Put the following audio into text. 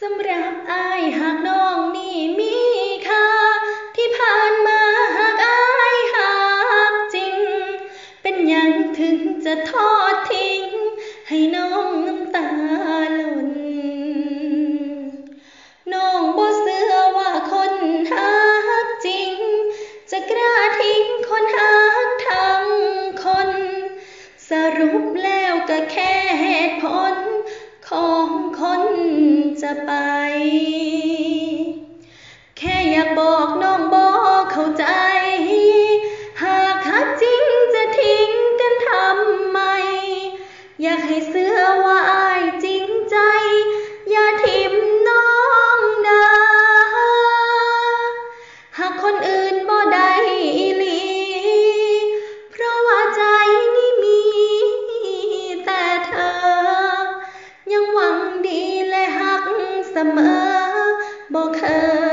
สำหรับอายหากน้องนี่มีค่าที่ผ่านมาหากอายหักจริงเป็นหยังถึงจะทอดทิ้งให้น้องน้ำตาหล่นน้องบ่เชื่อว่าคนหักจริงจะกล้าทิ้งคนหักทั้งคนสรุปแล้วก็แค่เหตุผลของคนจะไปแค่อยากบอกน้องบอกเข้าใจหากหักจริงจะทิ้งกันทำไมอยากให้เชื่อว่าอายจริงใจอย่าทิ่มน้องนะหากคนอื่นบ่ได้อีหลีเพราะว่าใจนี้มีแต่เธอยังหวังดีและหักเสมอบ่เคย